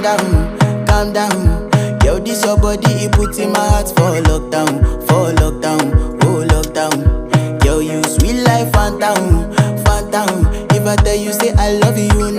calm down. Yo, this your body, it puts in my heart for lockdown, oh lockdown. Yo, you sweet life, phantom. If I tell you say I love you,